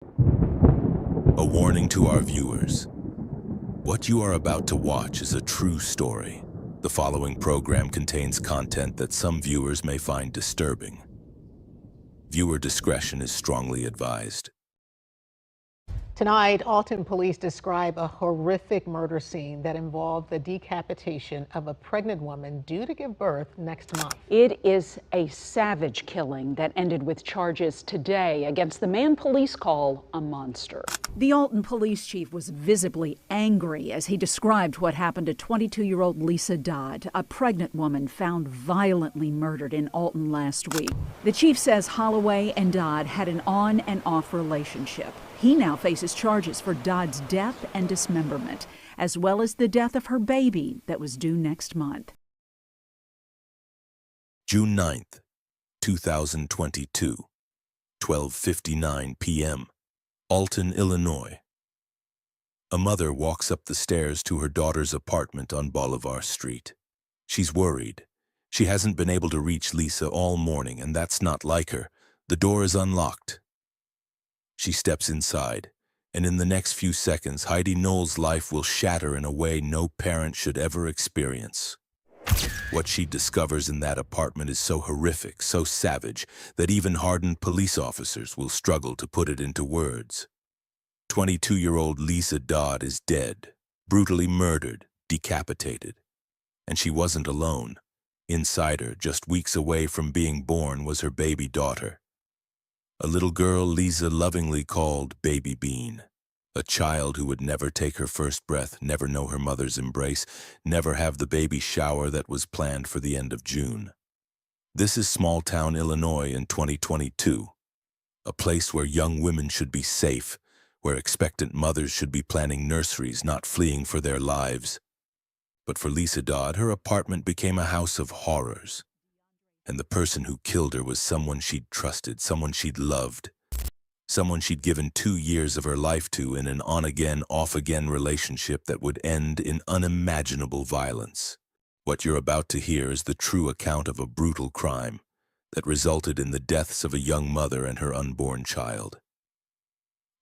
A warning to our viewers. What you are about to watch is a true story. The following program contains content that some viewers may find disturbing. Viewer discretion is strongly advised. Tonight, Alton police describe a horrific murder scene that involved the decapitation of a pregnant woman due to give birth next month. It is a savage killing that ended with charges today against the man police call a monster. The Alton police chief was visibly angry as he described what happened to 22-year-old Liese Dodd, a pregnant woman found violently murdered in Alton last week. The chief says Holloway and Dodd had an on and off relationship. He now faces charges for Dodd's death and dismemberment, as well as the death of her baby that was due next month. June 9th, 2022, 12:59 p.m., Alton, Illinois. A mother walks up the stairs to her daughter's apartment on Bolivar Street. She's worried. She hasn't been able to reach Liese all morning, and that's not like her. The door is unlocked. She steps inside, and in the next few seconds, Heidi Noel's life will shatter in a way no parent should ever experience. What she discovers in that apartment is so horrific, so savage, that even hardened police officers will struggle to put it into words. 22-year-old Liese Dodd is dead, brutally murdered, decapitated. And she wasn't alone. Inside her, just weeks away from being born, was her baby daughter. A little girl Liese lovingly called Baby Bean. A child who would never take her first breath, never know her mother's embrace, never have the baby shower that was planned for the end of June. This is small-town Illinois in 2022, a place where young women should be safe, where expectant mothers should be planning nurseries, not fleeing for their lives. But for Liese Dodd, her apartment became a house of horrors. And the person who killed her was someone she'd trusted, someone she'd loved, someone she'd given 2 years of her life to in an on-again, off-again relationship that would end in unimaginable violence. What you're about to hear is the true account of a brutal crime that resulted in the deaths of a young mother and her unborn child.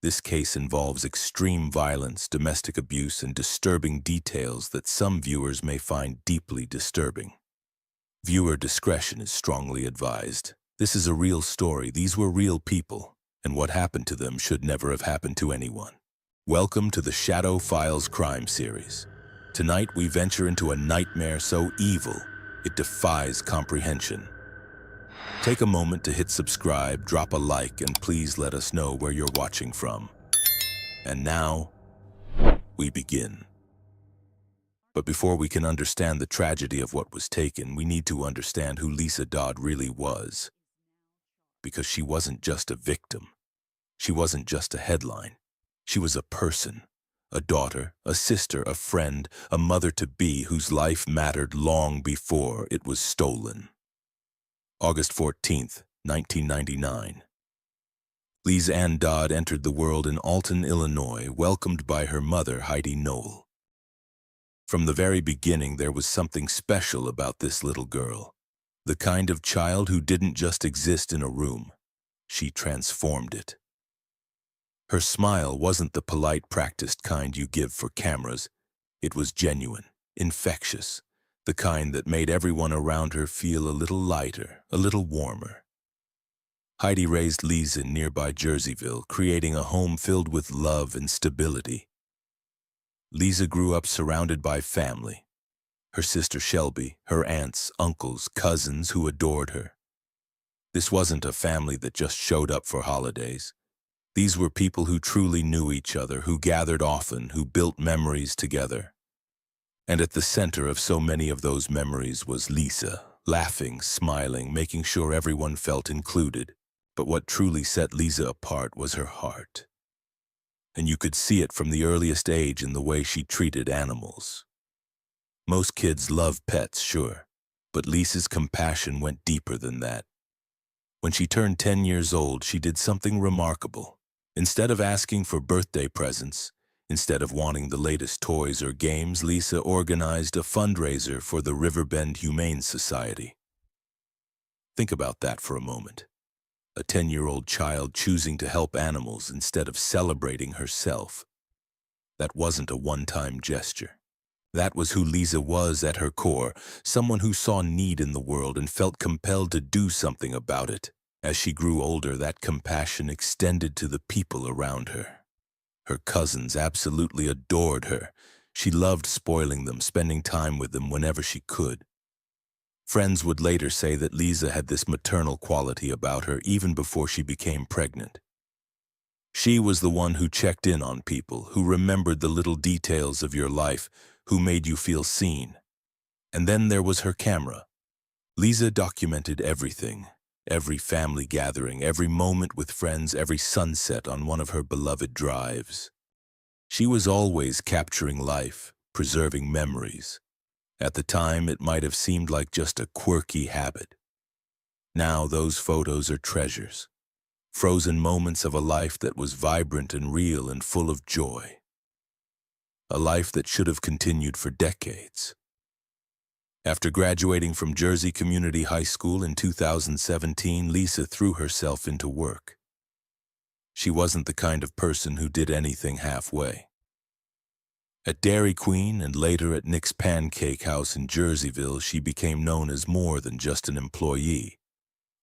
This case involves extreme violence, domestic abuse, and disturbing details that some viewers may find deeply disturbing. Viewer discretion is strongly advised. This is a real story. These were real people, and what happened to them should never have happened to anyone. Welcome to the Shadow Files crime series. Tonight we venture into a nightmare so evil, it defies comprehension. Take a moment to hit subscribe, drop a like, and please let us know where you're watching from. And now, we begin. But before we can understand the tragedy of what was taken, we need to understand who Liese Dodd really was. Because she wasn't just a victim. She wasn't just a headline. She was a person, a daughter, a sister, a friend, a mother-to-be whose life mattered long before it was stolen. August 14th, 1999. Liese Ann Dodd entered the world in Alton, Illinois, welcomed by her mother, Heidi Noel. From the very beginning, there was something special about this little girl. The kind of child who didn't just exist in a room. She transformed it. Her smile wasn't the polite, practiced kind you give for cameras. It was genuine, infectious, the kind that made everyone around her feel a little lighter, a little warmer. Heidi raised Liese in nearby Jerseyville, creating a home filled with love and stability. Liese grew up surrounded by family. Her sister Shelby, her aunts, uncles, cousins who adored her. This wasn't a family that just showed up for holidays. These were people who truly knew each other, who gathered often, who built memories together. And at the center of so many of those memories was Liese, laughing, smiling, making sure everyone felt included. But what truly set Liese apart was her heart. And you could see it from the earliest age in the way she treated animals. Most kids love pets, sure, but Liese's compassion went deeper than that. When she turned 10 years old, she did something remarkable. Instead of asking for birthday presents, instead of wanting the latest toys or games, Liese organized a fundraiser for the Riverbend Humane Society. Think about that for a moment. a 10-year-old child choosing to help animals instead of celebrating herself. That wasn't a one-time gesture. That was who Liese was at her core, someone who saw need in the world and felt compelled to do something about it. As she grew older, that compassion extended to the people around her. Her cousins absolutely adored her. She loved spoiling them, spending time with them whenever she could. Friends would later say that Liese had this maternal quality about her even before she became pregnant. She was the one who checked in on people, who remembered the little details of your life, who made you feel seen. And then there was her camera. Liese documented everything, every family gathering, every moment with friends, every sunset on one of her beloved drives. She was always capturing life, preserving memories. At the time, it might have seemed like just a quirky habit. Now those photos are treasures, frozen moments of a life that was vibrant and real and full of joy. A life that should have continued for decades. After graduating from Jersey Community High School in 2017, Liese threw herself into work. She wasn't the kind of person who did anything halfway. At Dairy Queen and later at Nick's Pancake House in Jerseyville, she became known as more than just an employee.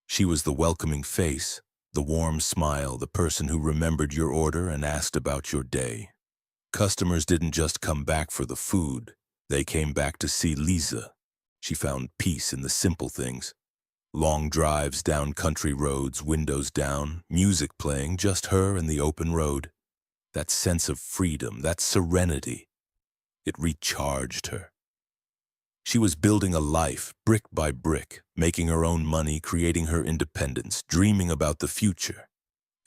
She was the welcoming face, the warm smile, the person who remembered your order and asked about your day. Customers didn't just come back for the food, they came back to see Liese. She found peace in the simple things. Long drives down country roads, windows down, music playing, just her and the open road. That sense of freedom, that serenity, it recharged her. She was building a life, brick by brick, making her own money, creating her independence, dreaming about the future.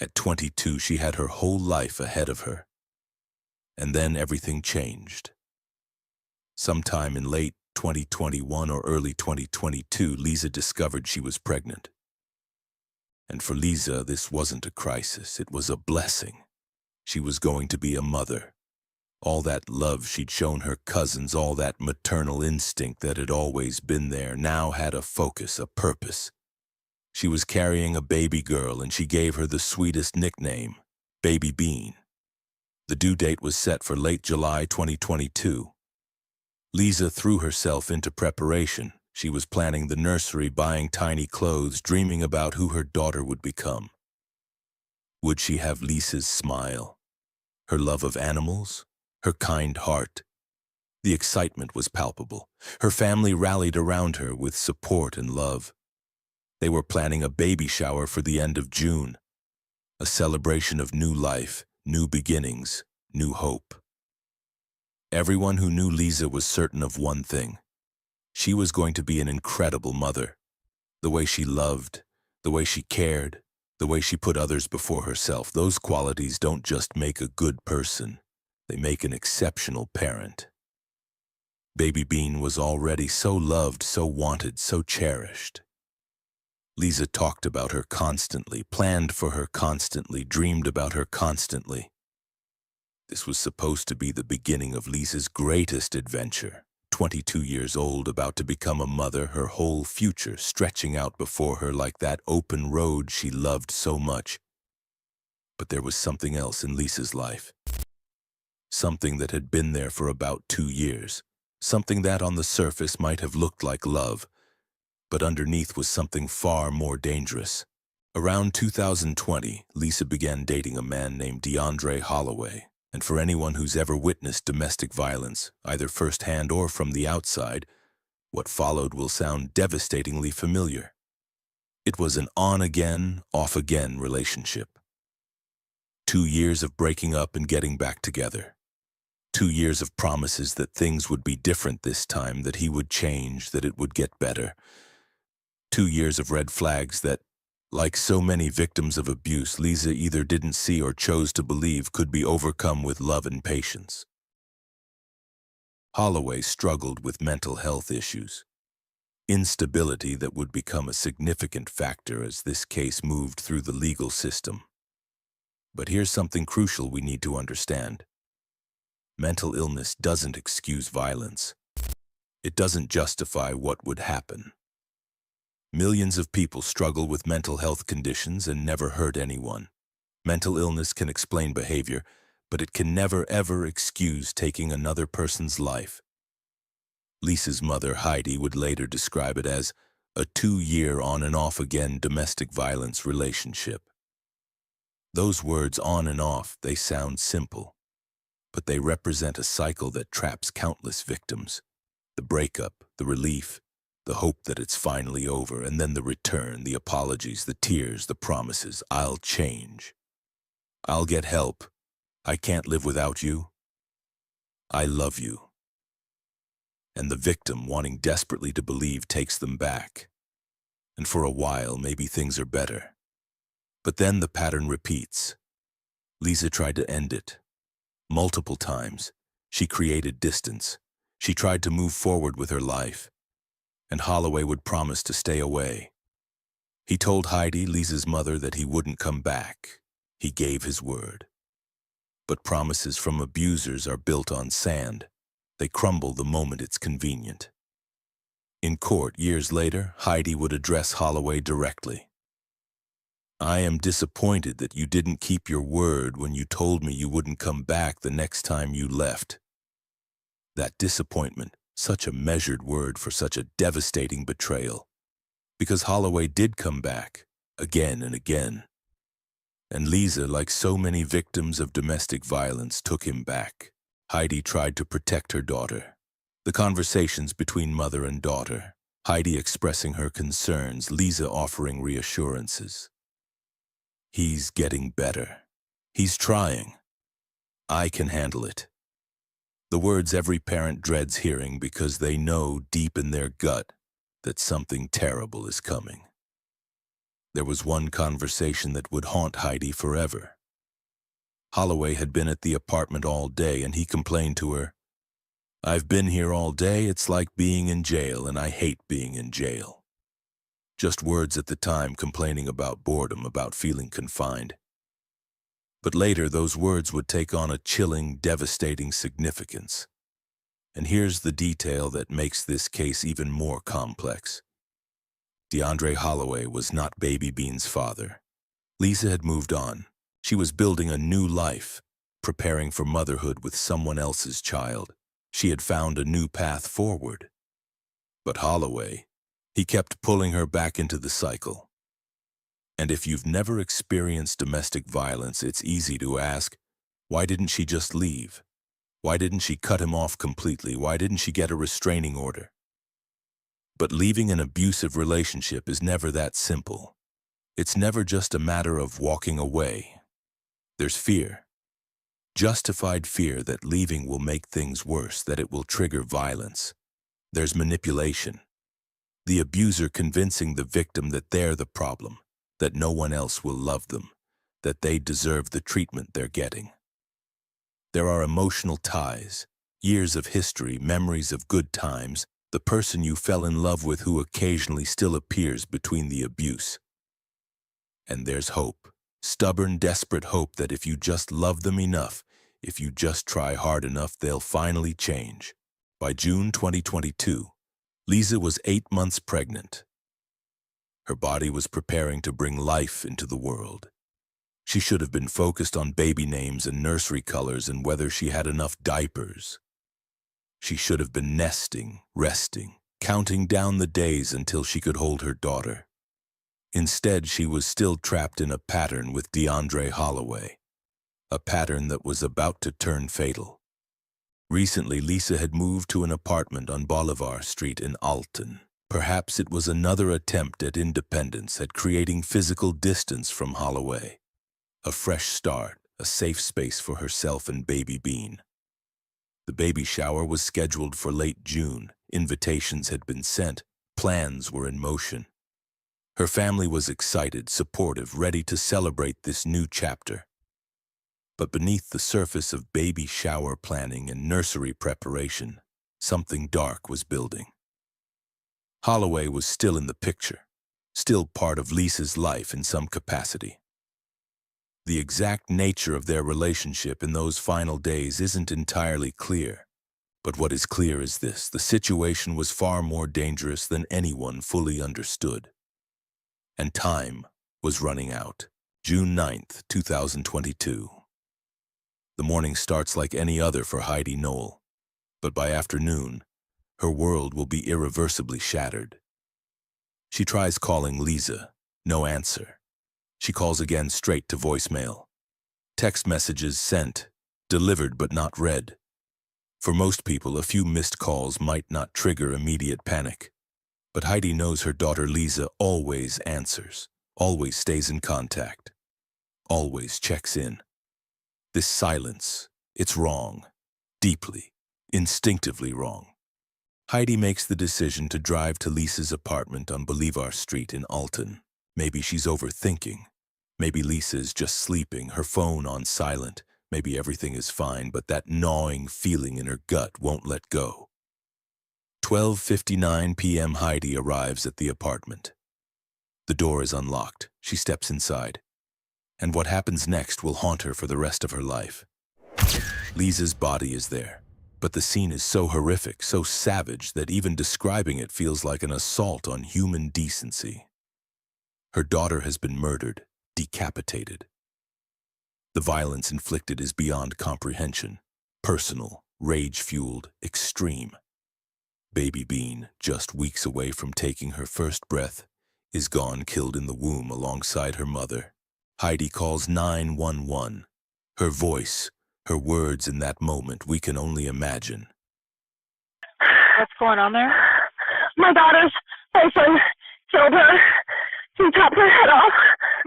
At 22, she had her whole life ahead of her. And then everything changed. Sometime in late 2021 or early 2022, Liese discovered she was pregnant. And for Liese, this wasn't a crisis, it was a blessing. She was going to be a mother. All that love she'd shown her cousins, all that maternal instinct that had always been there, now had a focus, a purpose. She was carrying a baby girl, and she gave her the sweetest nickname, Baby Bean. The due date was set for late July 2022. Liese threw herself into preparation. She was planning the nursery, buying tiny clothes, dreaming about who her daughter would become. Would she have Liese's smile? Her love of animals? Her kind heart? The excitement was palpable. Her family rallied around her with support and love. They were planning a baby shower for the end of June, a celebration of new life, new beginnings, new hope. Everyone who knew Liese was certain of one thing. She was going to be an incredible mother. The way she loved, the way she cared, the way she put others before herself, those qualities don't just make a good person, they make an exceptional parent. Baby Bean was already so loved, so wanted, so cherished. Liese talked about her constantly, planned for her constantly, dreamed about her constantly. This was supposed to be the beginning of Liese's greatest adventure. 22 years old, about to become a mother, her whole future stretching out before her like that open road she loved so much. But there was something else in Liese's life. Something that had been there for about 2 years. Something that on the surface might have looked like love, but underneath was something far more dangerous. Around 2020, Liese began dating a man named Deundrea Holloway. And for anyone who's ever witnessed domestic violence, either firsthand or from the outside, what followed will sound devastatingly familiar. It was an on-again, off-again relationship. 2 years of breaking up and getting back together. 2 years of promises that things would be different this time, that he would change, that it would get better. 2 years of red flags that, like so many victims of abuse, Liese either didn't see or chose to believe could be overcome with love and patience. Holloway struggled with mental health issues, instability that would become a significant factor as this case moved through the legal system. But here's something crucial we need to understand. Mental illness doesn't excuse violence. It doesn't justify what would happen. Millions of people struggle with mental health conditions and never hurt anyone. Mental illness can explain behavior, but it can never ever excuse taking another person's life. Liese's mother, Heidi, would later describe it as a 2-year on and off again domestic violence relationship. Those words, on and off, they sound simple, but they represent a cycle that traps countless victims. The breakup, the relief, the hope that it's finally over, and then the return, the apologies, the tears, the promises. I'll change. I'll get help. I can't live without you. I love you. And the victim, wanting desperately to believe, takes them back. And for a while, maybe things are better. But then the pattern repeats. Liese tried to end it. Multiple times, she created distance. She tried to move forward with her life. And Holloway would promise to stay away. He told Heidi, Liese's mother, that he wouldn't come back. He gave his word. But promises from abusers are built on sand. They crumble the moment it's convenient. In court, years later, Heidi would address Holloway directly. I am disappointed that you didn't keep your word when you told me you wouldn't come back the next time you left. That disappointment, such a measured word for such a devastating betrayal. Because Holloway did come back, again and again. And Liese, like so many victims of domestic violence, took him back. Heidi tried to protect her daughter. The conversations between mother and daughter, Heidi expressing her concerns, Liese offering reassurances. He's getting better. He's trying. I can handle it. The words every parent dreads hearing because they know deep in their gut that something terrible is coming. There was one conversation that would haunt Heidi forever. Holloway had been at the apartment all day and he complained to her, I've been here all day, it's like being in jail and I hate being in jail. Just words at the time, complaining about boredom, about feeling confined. But later those words would take on a chilling, devastating significance. And here's the detail that makes this case even more complex. Deundrea Holloway was not Baby Bean's father. Liese had moved on. She was building a new life, preparing for motherhood with someone else's child. She had found a new path forward. But Holloway, he kept pulling her back into the cycle. And if you've never experienced domestic violence, it's easy to ask, why didn't she just leave? Why didn't she cut him off completely? Why didn't she get a restraining order? But leaving an abusive relationship is never that simple. It's never just a matter of walking away. There's fear. Justified fear that leaving will make things worse, that it will trigger violence. There's manipulation. The abuser convincing the victim that they're the problem, that no one else will love them, that they deserve the treatment they're getting. There are emotional ties, years of history, memories of good times, the person you fell in love with who occasionally still appears between the abuse. And there's hope, stubborn, desperate hope that if you just love them enough, if you just try hard enough, they'll finally change. By June 2022, Liese was 8 months pregnant. Her body was preparing to bring life into the world. She should have been focused on baby names and nursery colors and whether she had enough diapers. She should have been nesting, resting, counting down the days until she could hold her daughter. Instead, she was still trapped in a pattern with Deundrea Holloway, a pattern that was about to turn fatal. Recently, Liese had moved to an apartment on Bolivar Street in Alton. Perhaps it was another attempt at independence, at creating physical distance from Holloway. A fresh start, a safe space for herself and baby Bean. The baby shower was scheduled for late June. Invitations had been sent. Plans were in motion. Her family was excited, supportive, ready to celebrate this new chapter. But beneath the surface of baby shower planning and nursery preparation, something dark was building. Holloway was still in the picture, still part of Liese's life in some capacity. The exact nature of their relationship in those final days isn't entirely clear. But what is clear is this: the situation was far more dangerous than anyone fully understood. and time was running out. June 9th, 2022. The morning starts like any other for Heidi Noel, but by afternoon, her world will be irreversibly shattered. She tries calling Liese, no answer. She calls again straight to voicemail. Text messages sent, delivered but not read. For most people, a few missed calls might not trigger immediate panic. But Heidi knows her daughter Liese always answers, always stays in contact, always checks in. This silence, it's wrong, deeply, instinctively wrong. Heidi makes the decision to drive to Liese's apartment on Bolivar Street in Alton. Maybe she's overthinking. Maybe Liese's just sleeping, her phone on silent. Maybe everything is fine, but that gnawing feeling in her gut won't let go. 12:59 p.m. Heidi arrives at the apartment. The door is unlocked. She steps inside. And what happens next will haunt her for the rest of her life. Liese's body is there, but the scene is so horrific, so savage, that even describing it feels like an assault on human decency. Her daughter has been murdered, decapitated. The violence inflicted is beyond comprehension, personal, rage-fueled, extreme. Baby Bean, just weeks away from taking her first breath, is gone, killed in the womb alongside her mother. Heidi calls 911. Her voice, her words in that moment, we can only imagine. What's going on there? My daughter's boyfriend killed her. He chopped her head off.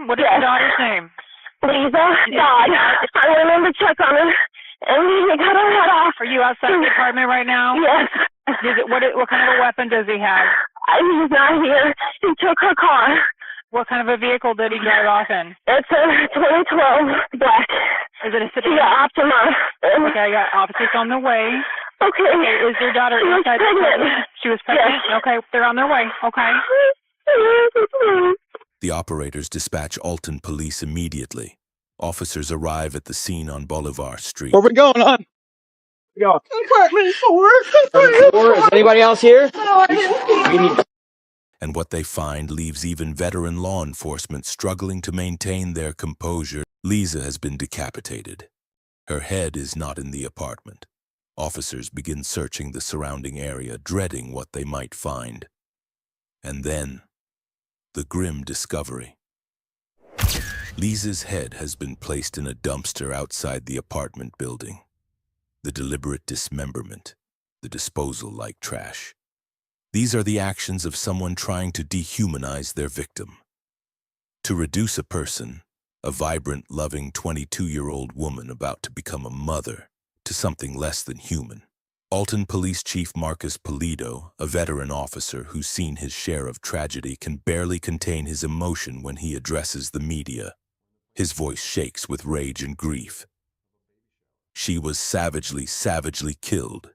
What is your daughter's name? Liese Dodd. I went in to check on her, and he cut her head off. Are you outside the apartment right now? Yes. What kind of a weapon does he have? He's not here. He took her car. What kind of a vehicle did he drive off in? It's a 2012 black. Is it a city? Yeah, Optima. Okay, I got officers on their way. Okay. Is your daughter She was inside the pregnant. apartment? She was pregnant? Yes. Okay, they're on their way. Okay. The operators dispatch Alton police immediately. Officers arrive at the scene on Bolivar Street. Where we going, hon? We going. Apartment 4. Apartment 4. Is anybody else here? And what they find leaves even veteran law enforcement struggling to maintain their composure. Liese has been decapitated. Her head is not in the apartment. Officers begin searching the surrounding area, dreading what they might find. And then, the grim discovery. Liese's head has been placed in a dumpster outside the apartment building. The deliberate dismemberment, the disposal like trash. These are the actions of someone trying to dehumanize their victim. To reduce a person, a vibrant, loving 22-year-old woman about to become a mother, to something less than human. Alton Police Chief Marcus Pulido, a veteran officer who's seen his share of tragedy, can barely contain his emotion when he addresses the media. His voice shakes with rage and grief. She was savagely, savagely killed.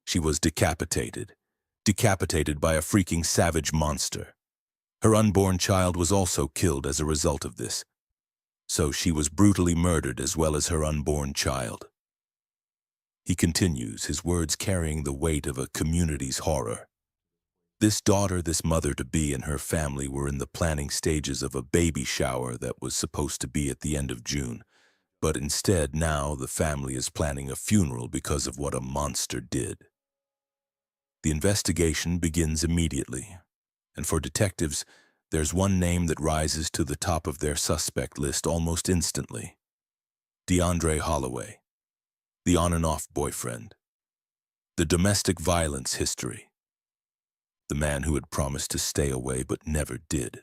She was decapitated. Decapitated by a freaking savage monster. Her unborn child was also killed as a result of this. So she was brutally murdered as well as her unborn child. He continues, his words carrying the weight of a community's horror. This daughter, this mother-to-be, and her family were in the planning stages of a baby shower that was supposed to be at the end of June. But instead, now the family is planning a funeral because of what a monster did. The investigation begins immediately, and for detectives, there's one name that rises to the top of their suspect list almost instantly. Deundrea Holloway, the on-and-off boyfriend, the domestic violence history, the man who had promised to stay away but never did.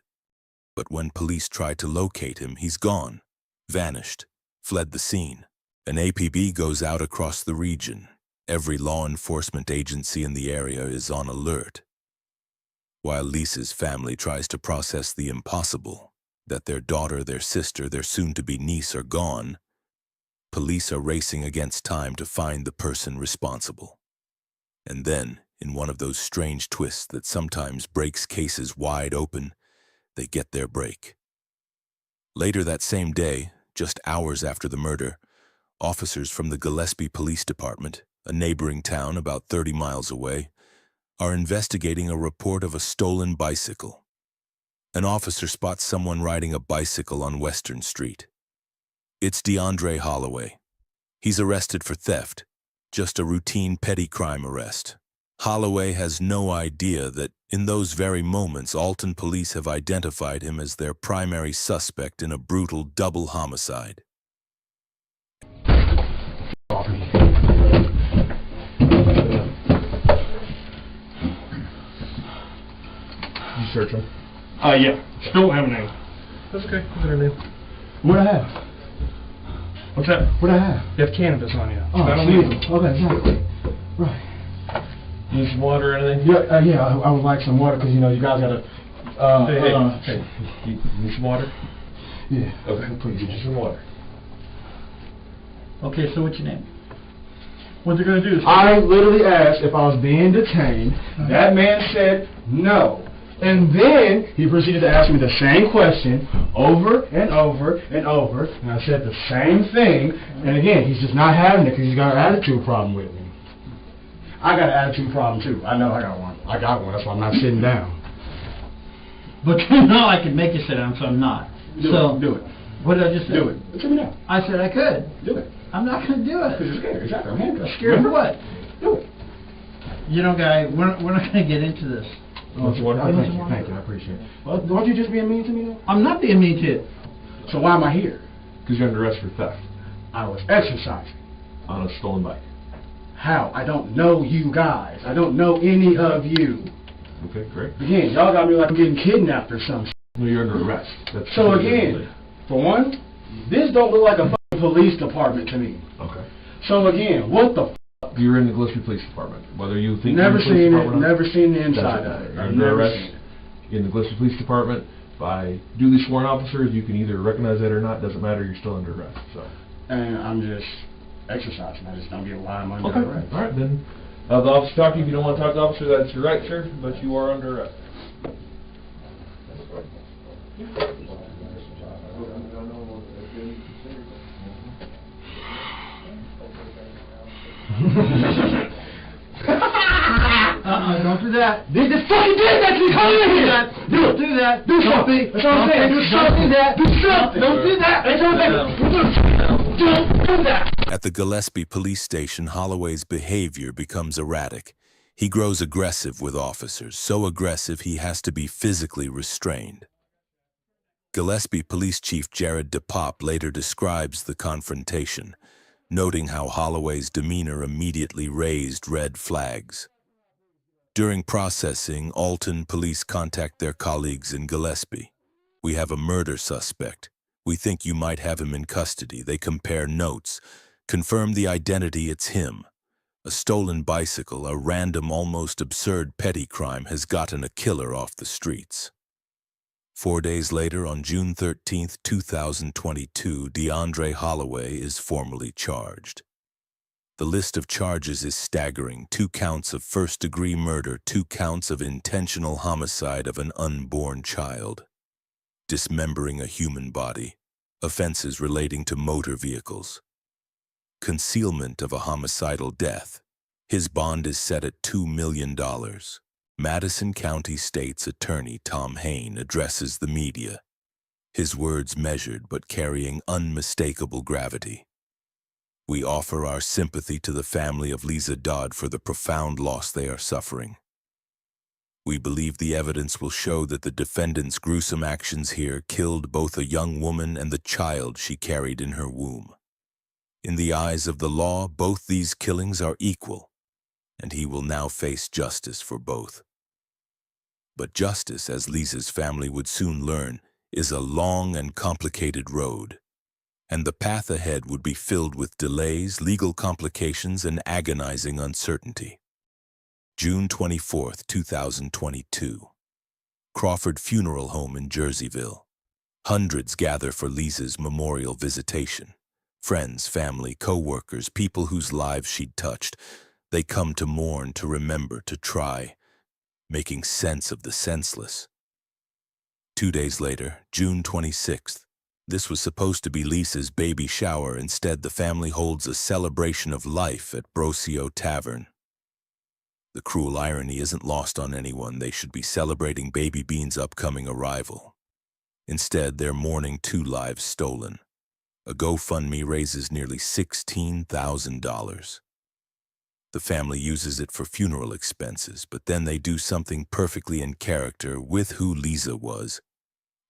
But when police tried to locate him, he's gone, vanished, fled the scene. An APB goes out across the region. Every law enforcement agency in the area is on alert. While Liese's family tries to process the impossible, that their daughter, their sister, their soon-to-be niece are gone, police are racing against time to find the person responsible. And then, in one of those strange twists that sometimes breaks cases wide open, they get their break. Later that same day, just hours after the murder, officers from the Gillespie Police Department, a neighboring town about 30 miles away, are investigating a report of a stolen bicycle. An officer spots someone riding a bicycle on Western Street. It's Deundrea Holloway. He's arrested for theft, just a routine petty crime arrest. Holloway has no idea that in those very moments, Alton police have identified him as their primary suspect in a brutal double homicide. You search him? Yeah. Still don't have a name. That's okay. What's her name? What I have? What's that? What I have? You have cannabis on you. Oh, That'll sweet. leave. Okay, exactly. Right. Need some water or anything? Yeah, I would like some water because, you know, you guys gotta, Hey. You need some water? Yeah. Okay, please get you some water. Okay, so what's your name? What they're gonna do is... I literally asked if I was being detained. That man said no. And then he proceeded to ask me the same question over and over and over. And I said the same thing. And again, he's just not having it because he's got an attitude problem with me. I got an attitude problem too. I know I got one. I got one. That's why I'm not sitting down. But you know I can make you sit down, so I'm not. Do it. What did I just say? Do it. Look at me now. I said I could. Do it. I'm not gonna do Because it. you're scared. Exactly. I'm handcuffed. Scared for what? Do it. You know, guy, we're not gonna get into this. Oh, thank you. I appreciate it. Well, don't you just being mean to me though? I'm not being mean to you. So why am I here? Because you're under arrest for theft I was exercising. on a stolen bike. How? I don't know you guys. I don't know any of you. Okay, great. Again, y'all got me like I'm getting kidnapped or something. No, you're under arrest. That's So again, for one, this don't look like a fucking police department to me. Okay. So again, what the fuck? You're in the Gillespie Police Department. Whether you think Never you're in the police seen it, department or not, never seen the inside doesn't of matter. it. You're I've under never arrest seen it. in the Gillespie Police Department by duly sworn officers. You can either recognize that or not. Doesn't matter. You're still under arrest. So. And I'm just exercising. I just don't get why I'm under Okay. arrest. All right, then. The officer talk to you. If you don't want to talk to the officer, that's your right, sir. But you are under arrest. Don't do that. They just fucking did that to me. Come in here. Don't do that. Do something. That's what I'm saying. Do something. Do something. Don't do that. That's what I'm saying. Don't do that. At the Gillespie police station, Holloway's behavior becomes erratic. He grows aggressive with officers, so aggressive he has to be physically restrained. Gillespie Police Chief Jared DePop later describes the confrontation, noting how Holloway's demeanor immediately raised red flags. During processing, Alton police contact their colleagues in Gillespie. "We have a murder suspect. We think you might have him in custody." They compare notes, confirm the identity, it's him. A stolen bicycle, a random, almost absurd petty crime has gotten a killer off the streets. 4 days later, on June 13, 2022, Deundrea Holloway is formally charged. The list of charges is staggering: 2 counts of first-degree murder, 2 counts of intentional homicide of an unborn child, dismembering a human body, offenses relating to motor vehicles, concealment of a homicidal death. His bond is set at $2 million. Madison County State's Attorney Tom Hain addresses the media, his words measured but carrying unmistakable gravity. "We offer our sympathy to the family of Liese Dodd for the profound loss they are suffering. We believe the evidence will show that the defendant's gruesome actions here killed both a young woman and the child she carried in her womb. In the eyes of the law, both these killings are equal, and he will now face justice for both." But justice, as Liese's family would soon learn, is a long and complicated road, and the path ahead would be filled with delays, legal complications, and agonizing uncertainty. June 24, 2022. Crawford Funeral Home in Jerseyville. Hundreds gather for Liese's memorial visitation. Friends, family, co-workers, people whose lives she'd touched. They come to mourn, to remember, to try, making sense of the senseless. 2 days later, June 26th. This was supposed to be Liese's baby shower. Instead, the family holds a celebration of life at Brosio Tavern. The cruel irony isn't lost on anyone. They should be celebrating Baby Bean's upcoming arrival. Instead, they're mourning 2 lives stolen. A GoFundMe raises nearly $16,000. The family uses it for funeral expenses, but then they do something perfectly in character with who Liese was.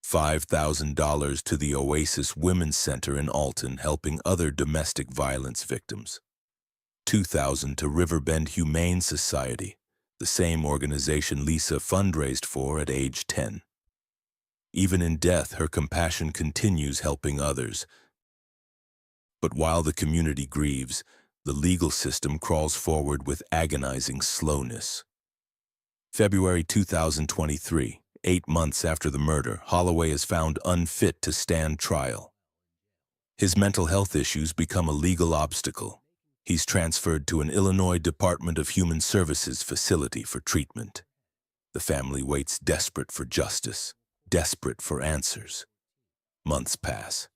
$5,000 to the Oasis Women's Center in Alton, helping other domestic violence victims. $2,000 to Riverbend Humane Society, the same organization Liese fundraised for at age 10. Even in death, her compassion continues, helping others. But while the community grieves, the legal system crawls forward with agonizing slowness. February 2023, 8 months after the murder, Holloway is found unfit to stand trial. His mental health issues become a legal obstacle. He's transferred to an Illinois Department of Human Services facility for treatment. The family waits, desperate for justice, desperate for answers. Months pass.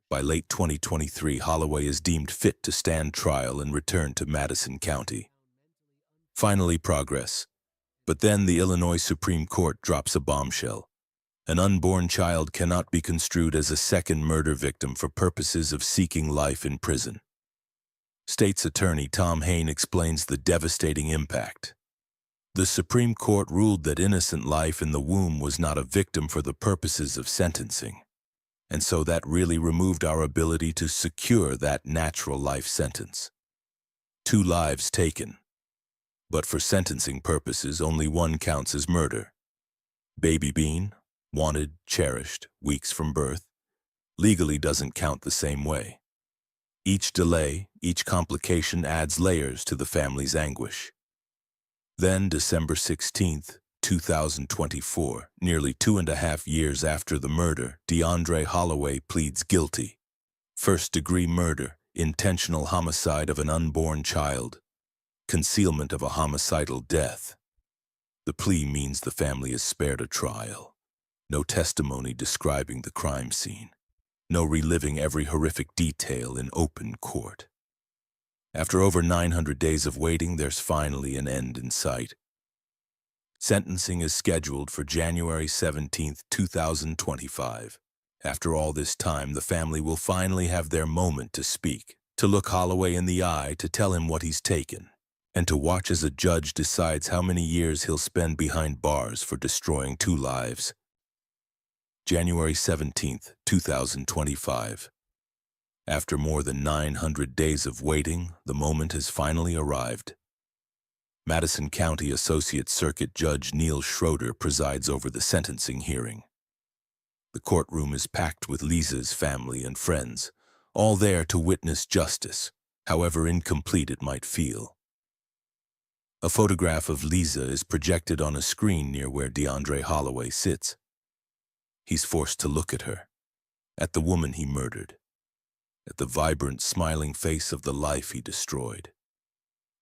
By late 2023, Holloway is deemed fit to stand trial and return to Madison County. Finally, progress. But then the Illinois Supreme Court drops a bombshell. An unborn child cannot be construed as a second murder victim for purposes of seeking life in prison. State's Attorney Tom Hain explains the devastating impact. The Supreme Court ruled that innocent life in the womb was not a victim for the purposes of sentencing. And so that really removed our ability to secure that natural life sentence. 2 lives taken. But for sentencing purposes, only one counts as murder. Baby Bean, wanted, cherished, weeks from birth, legally doesn't count the same way. Each delay, each complication adds layers to the family's anguish. Then, December 16th, 2024, nearly 2.5 years after the murder, Deundrea Holloway pleads guilty. First-degree murder, intentional homicide of an unborn child, concealment of a homicidal death. The plea means the family is spared a trial. No testimony describing the crime scene. No reliving every horrific detail in open court. After over 900 days of waiting, there's finally an end in sight. Sentencing is scheduled for January 17, 2025. After all this time, the family will finally have their moment to speak, to look Holloway in the eye, to tell him what he's taken, and to watch as a judge decides how many years he'll spend behind bars for destroying 2 lives. January 17, 2025. After more than 900 days of waiting, the moment has finally arrived. Madison County Associate Circuit Judge Neil Schroeder presides over the sentencing hearing. The courtroom is packed with Liese's family and friends, all there to witness justice, however incomplete it might feel. A photograph of Liese is projected on a screen near where Deundrea Holloway sits. He's forced to look at her, at the woman he murdered, at the vibrant, smiling face of the life he destroyed.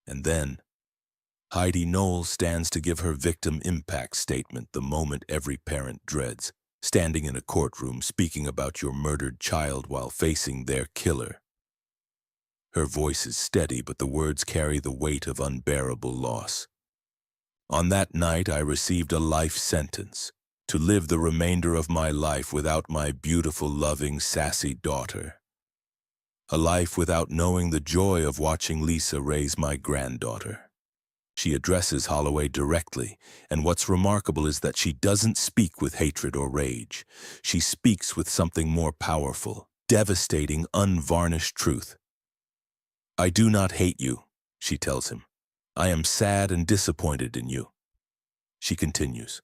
And then, Heidi Noel stands to give her victim impact statement, the moment every parent dreads, standing in a courtroom speaking about your murdered child while facing their killer. Her voice is steady, but the words carry the weight of unbearable loss. On that night, I received a life sentence, to live the remainder of my life without my beautiful, loving, sassy daughter. A life without knowing the joy of watching Liese raise my granddaughter. She addresses Holloway directly, and what's remarkable is that she doesn't speak with hatred or rage. She speaks with something more powerful, devastating, unvarnished truth. I do not hate you, she tells him. I am sad and disappointed in you. She continues.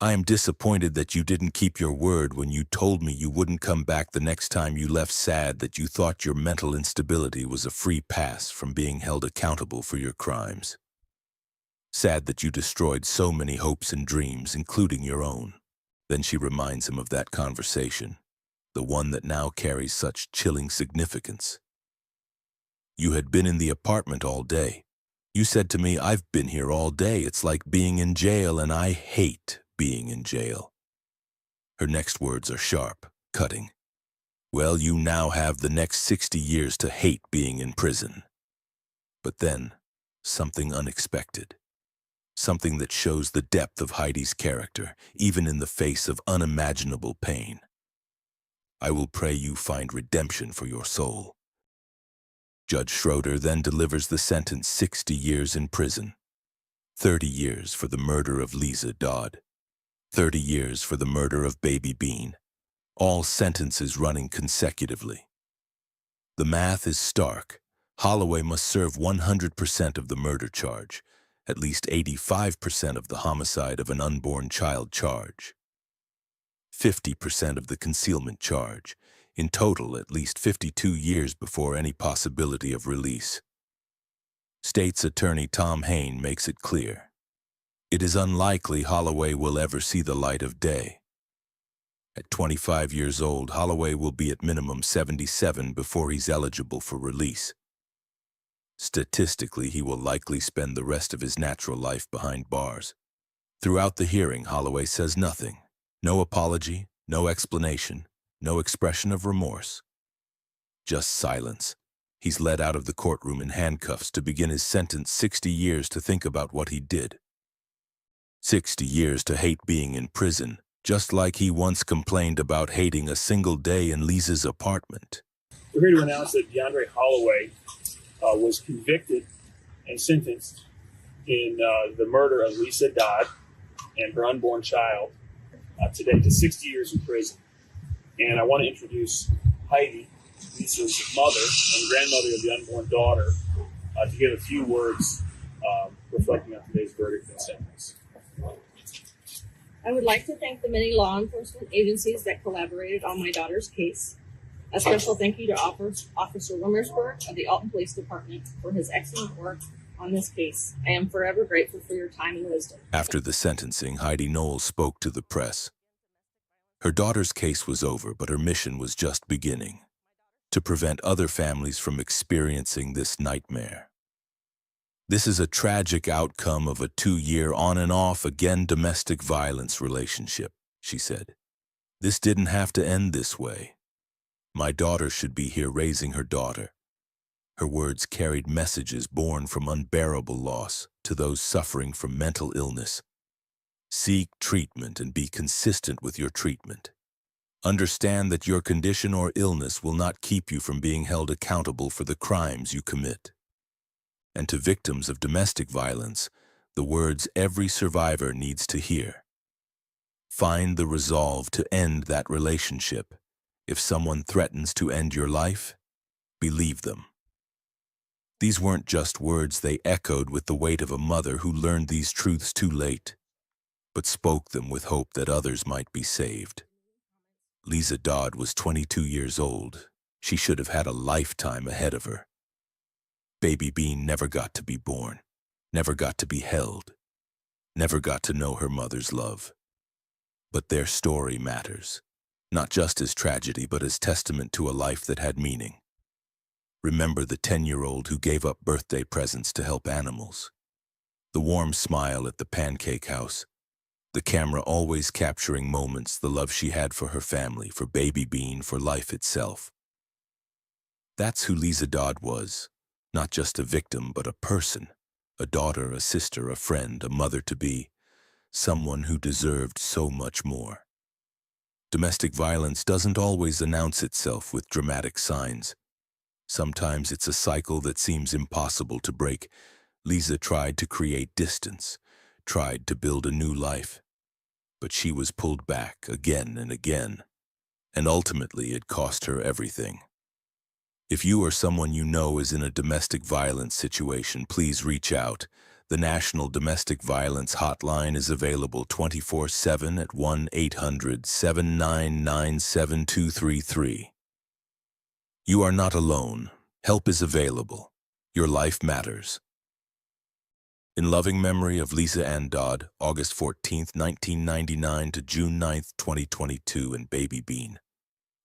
I am disappointed that you didn't keep your word when you told me you wouldn't come back the next time you left, sad that you thought your mental instability was a free pass from being held accountable for your crimes. Sad that you destroyed so many hopes and dreams, including your own. Then she reminds him of that conversation, the one that now carries such chilling significance. You had been in the apartment all day. You said to me, I've been here all day. It's like being in jail, and I hate being in jail. Her next words are sharp, cutting. Well, you now have the next 60 years to hate being in prison. But then, something unexpected. Something that shows the depth of Heidi's character, even in the face of unimaginable pain. I will pray you find redemption for your soul. Judge Schroeder then delivers the sentence: 60 years in prison. 30 years for the murder of Liese Dodd. 30 years for the murder of Baby Bean. All sentences running consecutively. The math is stark. Holloway must serve 100% of the murder charge, at least 85% of the homicide of an unborn child charge, 50% of the concealment charge, in total at least 52 years before any possibility of release. State's Attorney Tom Hain makes it clear. It is unlikely Holloway will ever see the light of day. At 25 years old, Holloway will be at minimum 77 before he's eligible for release. Statistically, he will likely spend the rest of his natural life behind bars. Throughout the hearing, Holloway says nothing. No apology, no explanation, no expression of remorse. Just silence. He's led out of the courtroom in handcuffs to begin his sentence: 60 years to think about what he did. 60 years to hate being in prison, just like he once complained about hating a single day in Liese's apartment. We're here to announce that Deundrea Holloway was convicted and sentenced in the murder of Liese Dodd and her unborn child today to 60 years in prison. And I want to introduce Heidi, Liese's mother and grandmother of the unborn daughter, to give a few words reflecting on today's verdict and sentence. I would like to thank the many law enforcement agencies that collaborated on my daughter's case. A special thank you to Officer Wimmersberg of the Alton Police Department for his excellent work on this case. I am forever grateful for your time and wisdom. After the sentencing, Heidi Noel spoke to the press. Her daughter's case was over, but her mission was just beginning: to prevent other families from experiencing this nightmare. This is a tragic outcome of a 2-year on-and-off again domestic violence relationship, she said. This didn't have to end this way. My daughter should be here raising her daughter. Her words carried messages born from unbearable loss to those suffering from mental illness. Seek treatment and be consistent with your treatment. Understand that your condition or illness will not keep you from being held accountable for the crimes you commit. And to victims of domestic violence, the words every survivor needs to hear. Find the resolve to end that relationship. If someone threatens to end your life, believe them. These weren't just words, they echoed with the weight of a mother who learned these truths too late, but spoke them with hope that others might be saved. Liese Dodd was 22 years old. She should have had a lifetime ahead of her. Baby Bean never got to be born, never got to be held, never got to know her mother's love. But their story matters, not just as tragedy, but as testament to a life that had meaning. Remember the 10-year-old who gave up birthday presents to help animals. The warm smile at the pancake house. The camera always capturing moments, the love she had for her family, for Baby Bean, for life itself. That's who Liese Dodd was. Not just a victim, but a person. A daughter, a sister, a friend, a mother-to-be. Someone who deserved so much more. Domestic violence doesn't always announce itself with dramatic signs. Sometimes it's a cycle that seems impossible to break. Liese tried to create distance, tried to build a new life. But she was pulled back again and again. And ultimately it cost her everything. If you or someone you know is in a domestic violence situation, please reach out. The National Domestic Violence Hotline is available 24/7 at 1-800-799-7233. You are not alone. Help is available. Your life matters. In loving memory of Liese Ann Dodd, August 14, 1999 to June 9, 2022, and Baby Bean.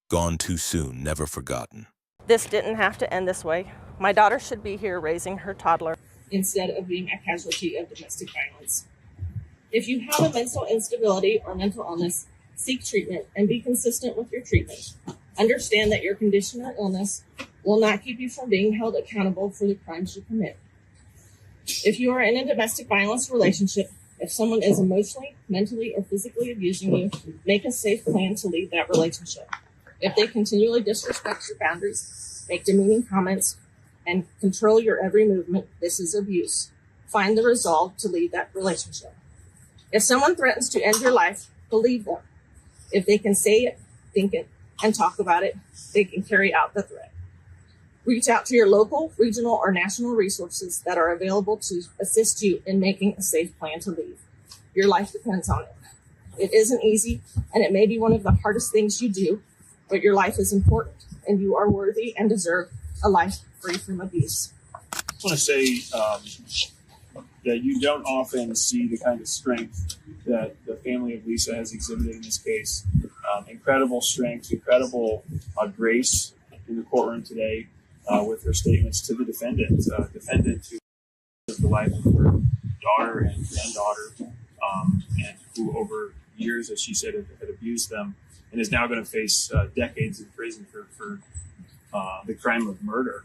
Gone too soon, never forgotten. This didn't have to end this way. My daughter should be here raising her toddler instead of being a casualty of domestic violence. If you have a mental instability or mental illness, seek treatment and be consistent with your treatment. Understand that your condition or illness will not keep you from being held accountable for the crimes you commit. If you are in a domestic violence relationship, if someone is emotionally, mentally, or physically abusing you, make a safe plan to leave that relationship. If they continually disrespect your boundaries, make demeaning comments, and control your every movement, this is abuse. Find the resolve to leave that relationship. If someone threatens to end your life, believe them. If they can say it, think it, and talk about it, they can carry out the threat. Reach out to your local, regional, or national resources that are available to assist you in making a safe plan to leave. Your life depends on it. It isn't easy, and it may be one of the hardest things you do, but your life is important, and you are worthy and deserve a life free from abuse. I want to say that you don't often see the kind of strength that the family of Liese has exhibited in this case. Incredible strength, incredible grace in the courtroom today with her statements to the defendant. Defendant who lived the life of her daughter and granddaughter, and who over years, as she said, had abused them, and is now going to face decades in prison for the crime of murder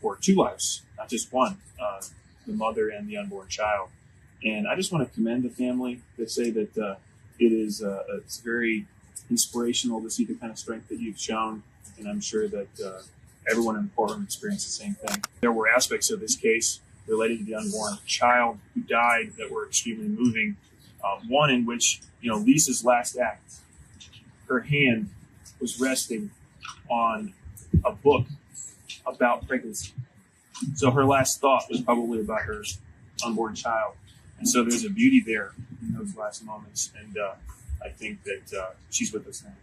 for 2 lives, not just one, the mother and the unborn child. And I just want to commend the family to say that it's very inspirational to see the kind of strength that you've shown, and I'm sure that everyone in the courtroom experienced the same thing. There were aspects of this case related to the unborn child who died that were extremely moving. One in which, Liese's last act, her hand was resting on a book about pregnancy. So her last thought was probably about her unborn child. And so there's a beauty there in those last moments. And I think that she's with us now.